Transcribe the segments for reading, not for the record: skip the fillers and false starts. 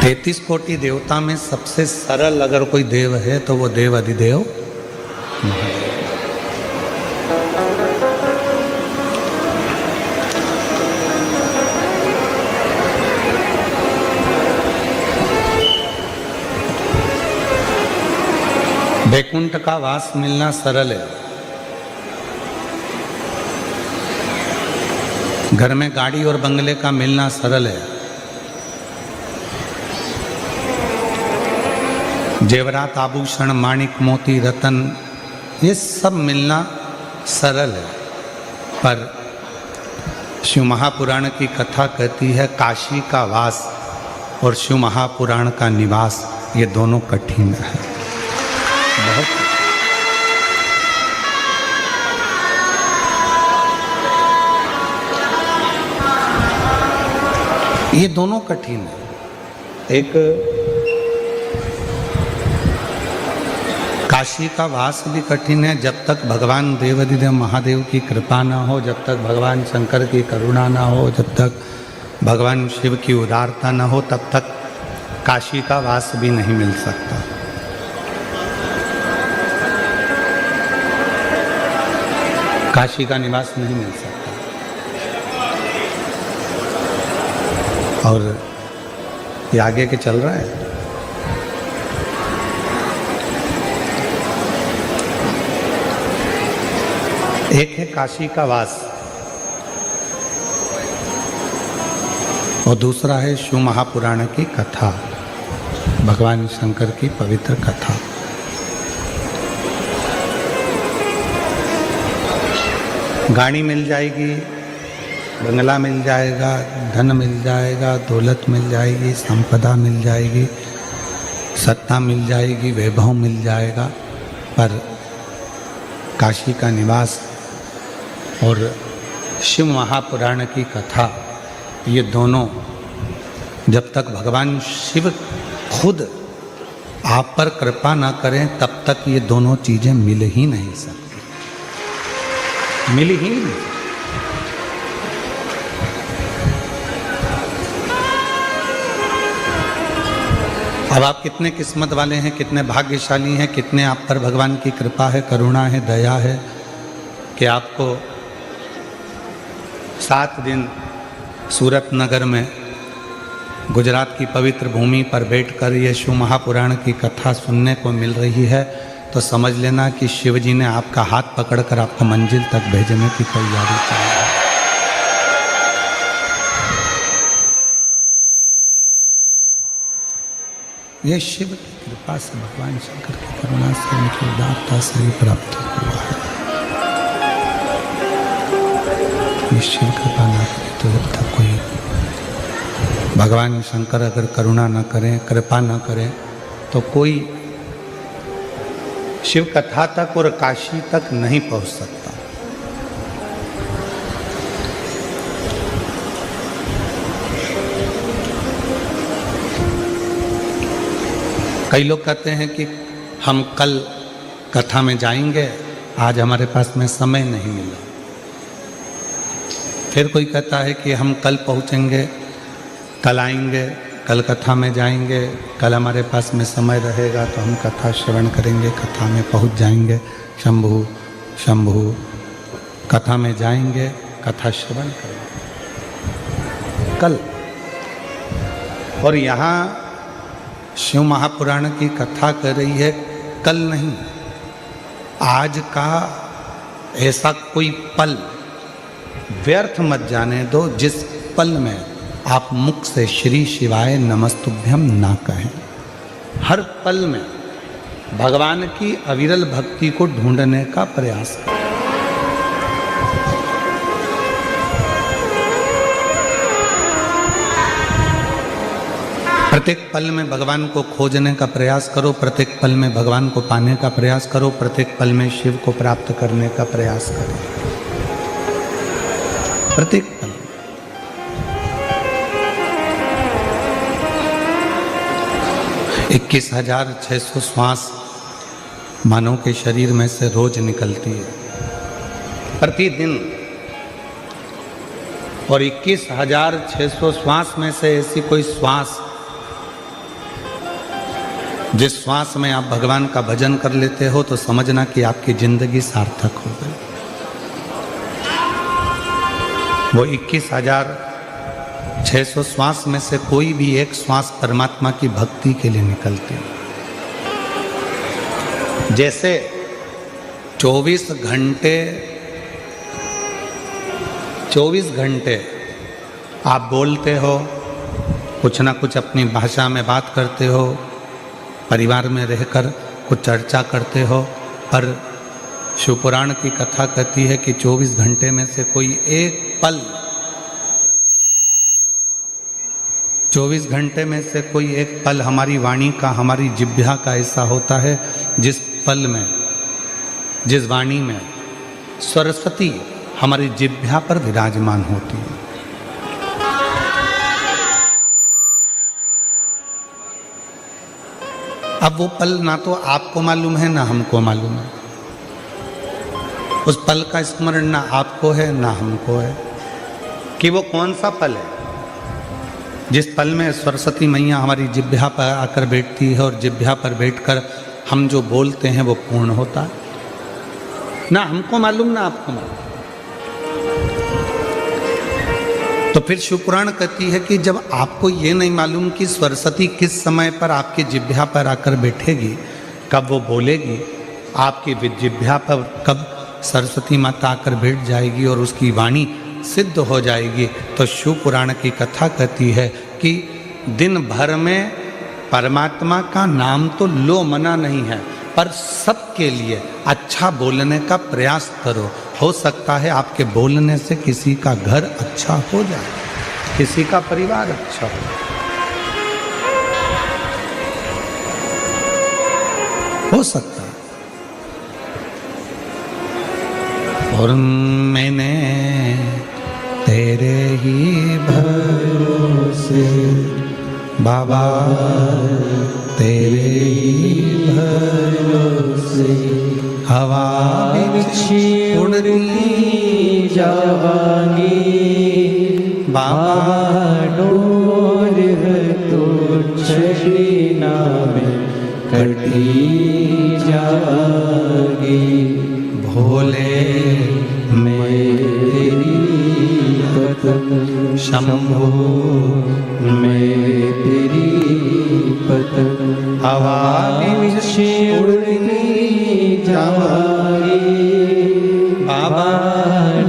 33 कोटि देवता में सबसे सरल अगर कोई देव है तो वो देव अधिदेव महादेव। वैकुंठ का वास मिलना सरल है। घर में गाड़ी और बंगले का मिलना सरल है। जेवरात आभूषण माणिक मोती रतन ये सब मिलना सरल है। पर शिव महापुराण की कथा कहती है काशी का वास और शिव महापुराण का निवास ये दोनों कठिन है, बहुत। ये दोनों कठिन है। एक काशी का वास भी कठिन है, जब तक भगवान देवाधिदेव महादेव की कृपा ना हो, जब तक भगवान शंकर की करुणा ना हो, जब तक भगवान शिव की उदारता ना हो, तब तक काशी का वास भी नहीं मिल सकता। काशी का निवास नहीं मिल सकता। और ये आगे के चल रहा है। एक है काशी का वास और दूसरा है शिव महापुराण की कथा, भगवान शंकर की पवित्र कथा। गाड़ी मिल जाएगी, बंगला मिल जाएगा, धन मिल जाएगा, दौलत मिल जाएगी, संपदा मिल जाएगी, सत्ता मिल जाएगी, वैभव मिल जाएगा, पर काशी का निवास और शिव महापुराण की कथा ये दोनों जब तक भगवान शिव खुद आप पर कृपा ना करें तब तक ये दोनों चीज़ें मिल ही नहीं सकती, मिल ही नहीं। अब आप कितने किस्मत वाले हैं, कितने भाग्यशाली हैं, कितने आप पर भगवान की कृपा है, करुणा है, दया है कि आपको 7 दिन सूरत नगर में गुजरात की पवित्र भूमि पर बैठकर ये शिव महापुराण की कथा सुनने को मिल रही है। तो समझ लेना कि शिव जी ने आपका हाथ पकड़कर आपको मंजिल तक भेजने की तैयारी की है। ये शिव की कृपा से, भगवान शंकर की करुणा से, उनकी उदारता से प्राप्त हुआ है। ये शिव कृपा ना करे तो जब तक कोई, भगवान शंकर अगर करुणा ना करें, कृपा ना करें, तो कोई शिव कथा तक और काशी तक नहीं पहुंच सकता। कई लोग कहते हैं कि हम कल कथा में जाएंगे, आज हमारे पास में समय नहीं मिला। फिर कोई कहता है कि हम कल पहुंचेंगे, कल आएंगे, कल कथा में जाएंगे, कल हमारे पास में समय रहेगा तो हम कथा श्रवण करेंगे, कथा में पहुंच जाएंगे। शंभु शंभु, कथा में जाएंगे, कथा श्रवण करेंगे कल। और यहाँ शिव महापुराण की कथा कर रही है कल नहीं, आज का ऐसा कोई पल व्यर्थ मत जाने दो जिस पल में आप मुख से श्री शिवाय नमस्तुभ्यम ना कहें। हर पल में भगवान की अविरल भक्ति को ढूंढने का प्रयास करें। प्रत्येक पल में भगवान को खोजने का प्रयास करो, प्रत्येक पल में भगवान को पाने का प्रयास करो, प्रत्येक पल में शिव को प्राप्त करने का प्रयास करो। प्रत्येक पल 21,600 श्वास मानव के शरीर में से रोज निकलती है प्रतिदिन, और 21,600 श्वास में से ऐसी कोई श्वास जिस श्वास में आप भगवान का भजन कर लेते हो तो समझना कि आपकी जिंदगी सार्थक हो गई। वो 21,600 श्वास में से कोई भी एक श्वास परमात्मा की भक्ति के लिए निकलती है। जैसे 24 घंटे आप बोलते हो, कुछ ना कुछ अपनी भाषा में बात करते हो, परिवार में रहकर कुछ चर्चा करते हो, पर शिवपुराण की कथा कहती है कि 24 घंटे में से कोई एक पल, 24 घंटे में से कोई एक पल हमारी वाणी का, हमारी जिह्वा का ऐसा होता है जिस पल में, जिस वाणी में सरस्वती हमारी जिह्वा पर विराजमान होती है। अब वो पल ना तो आपको मालूम है ना हमको मालूम है। उस पल का स्मरण ना आपको है ना हमको है कि वो कौन सा पल है जिस पल में सरस्वती मैया हमारी जिह्वा पर आकर बैठती है और जिह्वा पर बैठकर हम जो बोलते हैं वो पूर्ण होता है। ना हमको मालूम ना आपको मालूम। तो फिर शिवपुराण कहती है कि जब आपको ये नहीं मालूम कि सरस्वती किस समय पर आपकी जिह्वा पर आकर बैठेगी, कब वो बोलेगी, आपकी जिह्वा पर कब सरस्वती माता आकर बैठ जाएगी और उसकी वाणी सिद्ध हो जाएगी, तो शिवपुराण की कथा कहती है कि दिन भर में परमात्मा का नाम तो लो मना नहीं है, पर सबके लिए अच्छा बोलने का प्रयास करो। हो सकता है आपके बोलने से किसी का घर अच्छा हो जाए, किसी का परिवार अच्छा हो सकता है। और मैंने तेरे ही भरोसे बाबा, तेरे ही भरोसे हवा बिछी उड़ती जवानी बाबा, डोर है तो छड़ीना में कटी जागी। भोले मेरी पतंग शंभो, मैं तेरी पतंग हवा बिछी उड़ती जागी बाबा,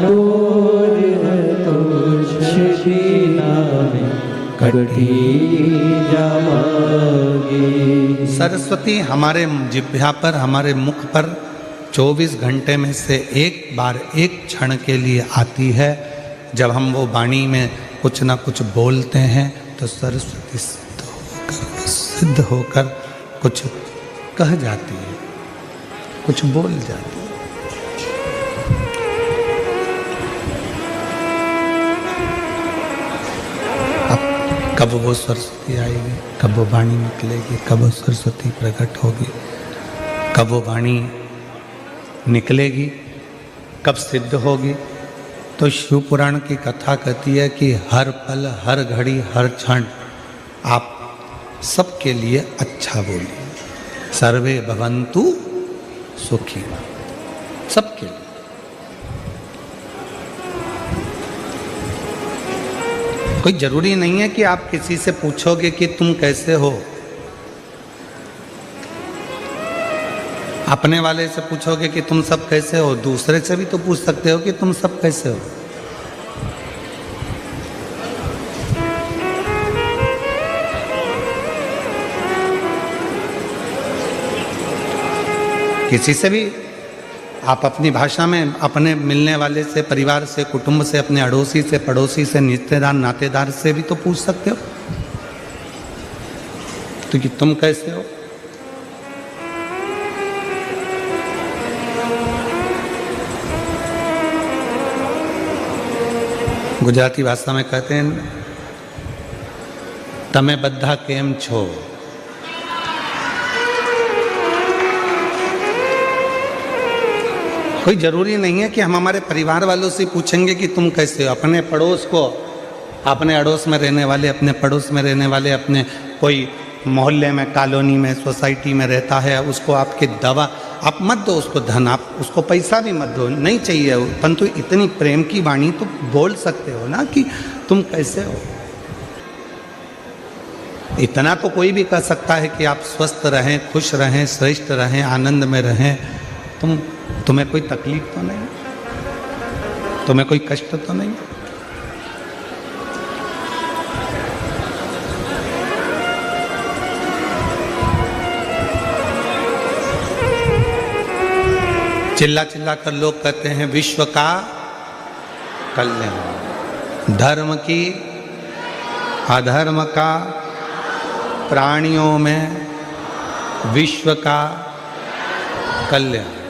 डोर है तो छड़ीना में कटी जागी। सरस्वती हमारे जिह्वा पर, हमारे मुख पर 24 घंटे में से एक बार, एक क्षण के लिए आती है। जब हम वो वाणी में कुछ ना कुछ बोलते हैं तो सरस्वती सिद्ध होकर कुछ कह जाती है, कुछ बोल जाती है। अब कब वो सरस्वती आएगी, कब वो वाणी निकलेगी, कब वो सरस्वती प्रकट होगी, कब वो वाणी निकलेगी, कब सिद्ध होगी, तो शिवपुराण की कथा कहती है कि हर पल, हर घड़ी, हर क्षण आप सबके लिए अच्छा बोलिए। सर्वे भवन्तु सुखी, सबके लिए। कोई जरूरी नहीं है कि आप किसी से पूछोगे कि तुम कैसे हो। अपने वाले से पूछोगे कि तुम सब कैसे हो, दूसरे से भी तो पूछ सकते हो कि तुम सब कैसे हो। किसी से भी आप अपनी भाषा में अपने मिलने वाले से, परिवार से, कुटुंब से, अपने अड़ोसी से, पड़ोसी से, रिश्तेदार, नातेदार से भी तो पूछ सकते हो तो कि तुम कैसे हो। गुजराती भाषा में कहते हैं तमे बद्धा केम छो। कोई ज़रूरी नहीं है कि हम हमारे परिवार वालों से पूछेंगे कि तुम कैसे हो। अपने पड़ोस को, अपने अड़ोस में रहने वाले, अपने पड़ोस में रहने वाले, अपने कोई मोहल्ले में, कॉलोनी में, सोसाइटी में रहता है, उसको आपके दवा, आप मत दो उसको धन, आप उसको पैसा भी मत दो, नहीं चाहिए, परंतु इतनी प्रेम की वाणी तो बोल सकते हो ना कि तुम कैसे हो। इतना तो कोई भी कह सकता है कि आप स्वस्थ रहें, खुश रहें, श्रेष्ठ रहें, आनंद में रहें। तुम्हें कोई तकलीफ तो नहीं, तुम्हें कोई कष्ट तो नहीं। चिल्ला चिल्ला कर लोग कहते हैं विश्व का कल्याण, धर्म की, अधर्म का, प्राणियों में विश्व का कल्याण।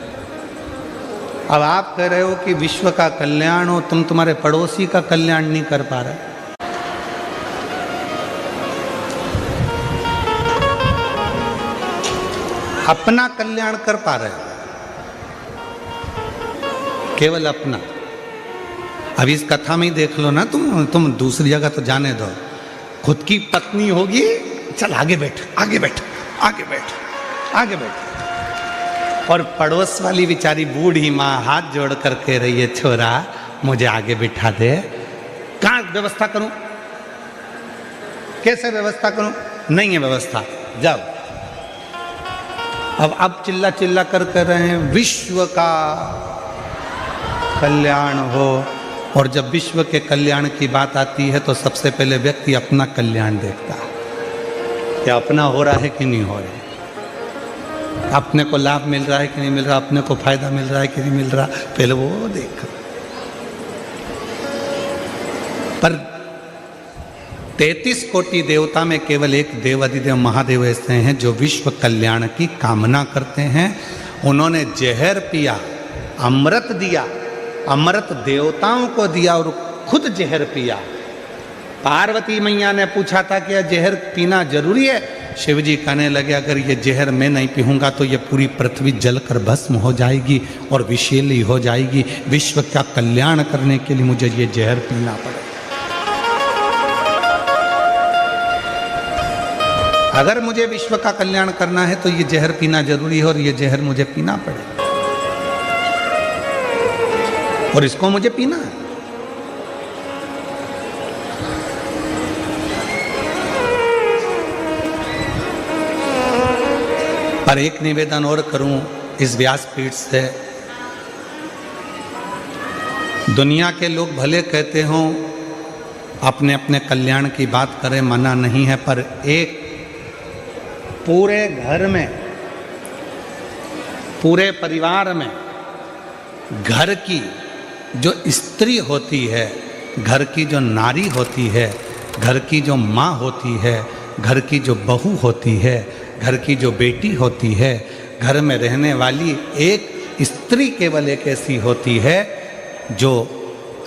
अब आप कह रहे हो कि विश्व का कल्याण हो, तुम तुम्हारे पड़ोसी का कल्याण नहीं कर पा रहे। अपना कल्याण कर पा रहे हो, केवल अपना। अब इस कथा में ही देख लो ना, तुम दूसरी जगह तो जाने दो। खुद की पत्नी होगी, चल आगे बैठ, आगे बैठ, आगे बैठ, आगे बैठ, और पड़ोस वाली बेचारी बूढ़ी माँ हाथ जोड़ कर कह रही है छोरा मुझे आगे बिठा दे। कहाँ व्यवस्था करूं, कैसे व्यवस्था करूं? नहीं है व्यवस्था, जाओ। अब चिल्ला चिल्ला कर कह रहे हैं विश्व का कल्याण हो, और जब विश्व के कल्याण की बात आती है तो सबसे पहले व्यक्ति अपना कल्याण देखता है, क्या अपना हो रहा है कि नहीं हो रहा, अपने को लाभ मिल रहा है कि नहीं मिल रहा, अपने को फायदा मिल रहा है कि नहीं मिल रहा, पहले वो देख। पर 33 कोटि देवता में केवल एक देव अधिदेव महादेव ऐसे हैं जो विश्व कल्याण की कामना करते हैं। उन्होंने जहर पिया, अमृत दिया, अमृत देवताओं को दिया और खुद जहर पिया। पार्वती मैया ने पूछा था कि यह जहर पीना जरूरी है? शिव जी कहने लगे अगर ये जहर मैं नहीं पीऊँगा तो ये पूरी पृथ्वी जलकर भस्म हो जाएगी और विषैली हो जाएगी। विश्व का कल्याण करने के लिए मुझे ये जहर पीना पड़ेगा। अगर मुझे विश्व का कल्याण करना है तो ये जहर पीना जरूरी है और ये जहर मुझे पीना पड़ेगा, और इसको मुझे पीना है। पर एक निवेदन और करूं इस व्यासपीठ से, दुनिया के लोग भले कहते हों अपने अपने कल्याण की बात करें, मना नहीं है, पर एक पूरे घर में, पूरे परिवार में घर की जो स्त्री होती है, घर की जो नारी होती है, घर की जो माँ होती है, घर की जो बहू होती है, घर की जो बेटी होती है, घर में रहने वाली एक स्त्री केवल एक ऐसी होती है जो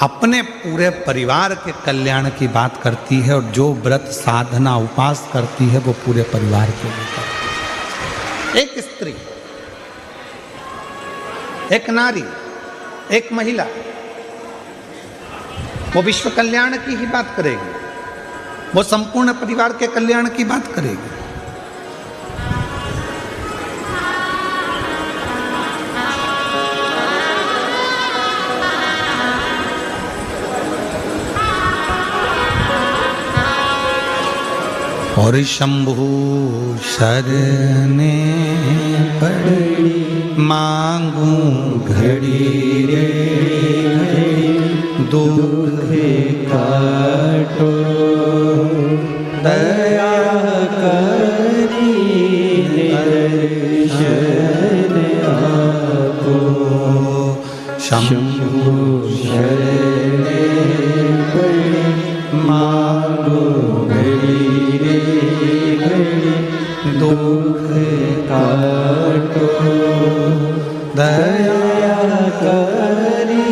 अपने पूरे परिवार के कल्याण की बात करती है, और जो व्रत साधना उपास करती है वो पूरे परिवार के लिए करती है। एक स्त्री, एक नारी, एक महिला, वो विश्व कल्याण की ही बात करेगी, वो संपूर्ण परिवार के कल्याण की बात करेगी। और शंभु शरणे पड़ी मांगू घड़ी रे दुख काटो दया करी दर्शन आपो। शंभु शरणे पड़ी मांगू घड़ी रे दुख काटो दया करी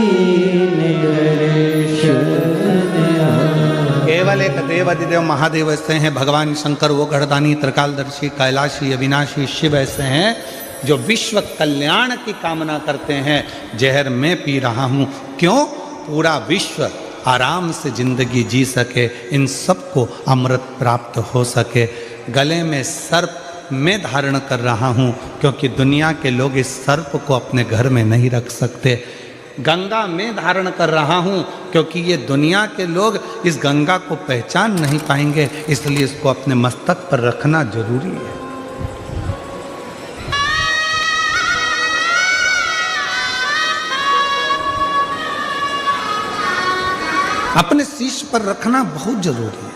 केवल एक देव अधिदेव महादेव ऐसे हैं, भगवान शंकर वो गढ़दानी, त्रिकालदर्शी, कैलाशी, अविनाशी शिव ऐसे हैं जो विश्व कल्याण की कामना करते हैं। जहर मैं पी रहा हूँ, क्यों? पूरा विश्व आराम से जिंदगी जी सके, इन सबको अमृत प्राप्त हो सके। गले में सर्प मैं धारण कर रहा हूँ, क्योंकि दुनिया के लोग इस सर्प को अपने घर में नहीं रख सकते। गंगा मैं धारण कर रहा हूँ, क्योंकि ये दुनिया के लोग इस गंगा को पहचान नहीं पाएंगे, इसलिए इसको अपने मस्तक पर रखना जरूरी है। अपने शीश पर रखना बहुत जरूरी है।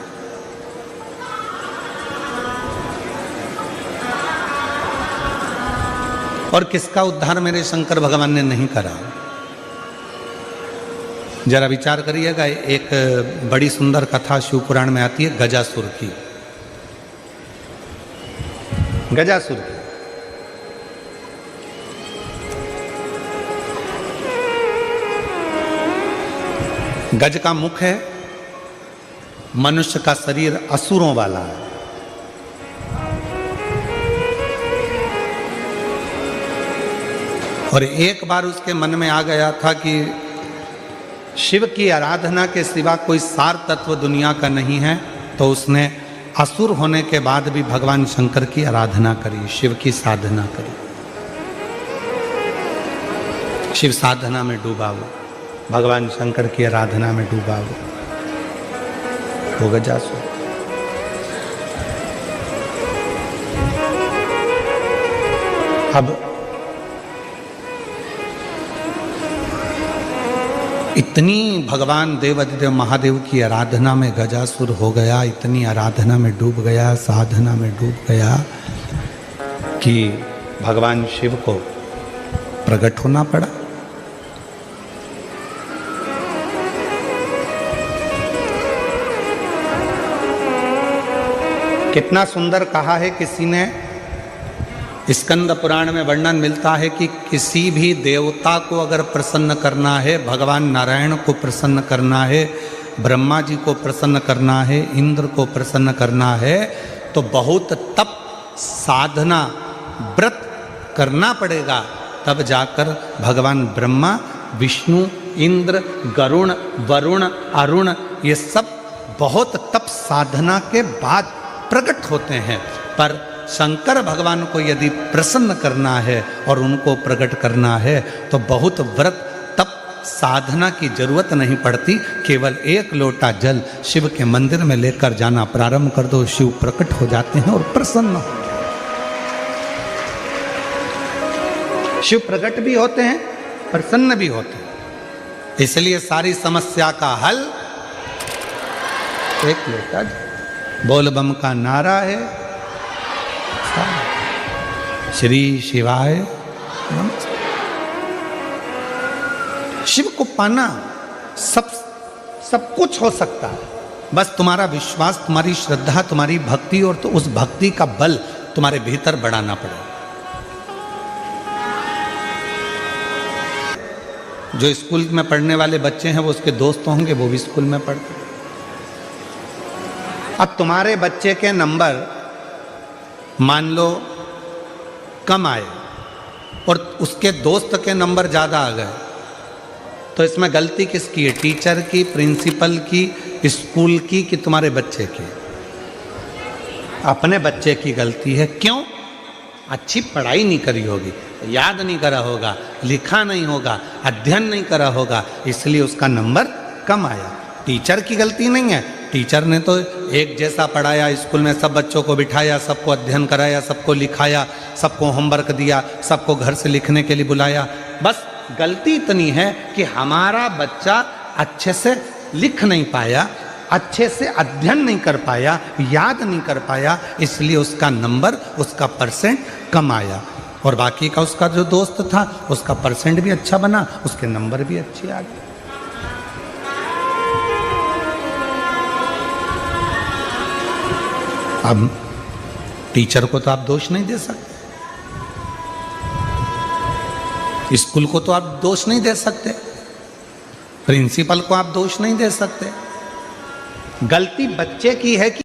और किसका उद्धार मेरे शंकर भगवान ने नहीं करा? जरा विचार करिएगा। एक बड़ी सुंदर कथा शिव पुराण में आती है गजासुर की। गजासुर की गज का मुख है, मनुष्य का शरीर असुरों वाला है। और एक बार उसके मन में आ गया था कि शिव की आराधना के सिवा कोई सार तत्व दुनिया का नहीं है, तो उसने असुर होने के बाद भी भगवान शंकर की आराधना करी, शिव की साधना करी। शिव साधना में डूबा हुआ, भगवान शंकर की आराधना में डूबा हुआ वो गजासुर। अब इतनी भगवान देवाधिदेव महादेव की आराधना में गजासुर हो गया, इतनी आराधना में डूब गया, साधना में डूब गया कि भगवान शिव को प्रकट होना पड़ा। कितना सुंदर कहा है किसी ने, स्कंद पुराण में वर्णन मिलता है कि किसी भी देवता को अगर प्रसन्न करना है, भगवान नारायण को प्रसन्न करना है, ब्रह्मा जी को प्रसन्न करना है, इंद्र को प्रसन्न करना है, तो बहुत तप साधना व्रत करना पड़ेगा। तब जाकर भगवान ब्रह्मा, विष्णु, इंद्र, गरुण, वरुण, अरुण ये सब बहुत तप साधना के बाद प्रकट होते हैं। पर शंकर भगवान को यदि प्रसन्न करना है और उनको प्रकट करना है तो बहुत व्रत तप साधना की जरूरत नहीं पड़ती। केवल एक लोटा जल शिव के मंदिर में लेकर जाना प्रारंभ कर दो, शिव प्रकट हो जाते हैं और प्रसन्न हो जाते हैं। शिव प्रकट भी होते हैं, प्रसन्न भी होते हैं। इसलिए सारी समस्या का हल एक लोटा जल। बोल बम का नारा है, श्री शिवाय नमः। शिव को पाना सब कुछ हो सकता है, बस तुम्हारा विश्वास, तुम्हारी श्रद्धा, तुम्हारी भक्ति और तो उस भक्ति का बल तुम्हारे भीतर बढ़ाना पड़ेगा। जो स्कूल में पढ़ने वाले बच्चे हैं वो उसके दोस्त होंगे, वो भी स्कूल में पढ़ते हैं। अब तुम्हारे बच्चे के नंबर मान लो कम आए और उसके दोस्त के नंबर ज़्यादा आ गए, तो इसमें गलती किसकी है? टीचर की, प्रिंसिपल की, स्कूल की कि तुम्हारे बच्चे की? अपने बच्चे की गलती है। क्यों? अच्छी पढ़ाई नहीं करी होगी, याद नहीं करा होगा, लिखा नहीं होगा, अध्ययन नहीं करा होगा, इसलिए उसका नंबर कम आया। टीचर की गलती नहीं है। टीचर ने तो एक जैसा पढ़ाया, स्कूल में सब बच्चों को बिठाया, सबको अध्ययन कराया, सबको लिखाया, सबको होमवर्क दिया, सबको घर से लिखने के लिए बुलाया। बस गलती इतनी है कि हमारा बच्चा अच्छे से लिख नहीं पाया, अच्छे से अध्ययन नहीं कर पाया, याद नहीं कर पाया, इसलिए उसका नंबर, उसका परसेंट कम आया। और बाकी का उसका जो दोस्त था उसका परसेंट भी अच्छा बना, उसके नंबर भी अच्छे आ गए। अब टीचर को तो आप दोष नहीं दे सकते, स्कूल को तो आप दोष नहीं दे सकते, प्रिंसिपल को आप दोष नहीं दे सकते। गलती बच्चे की है कि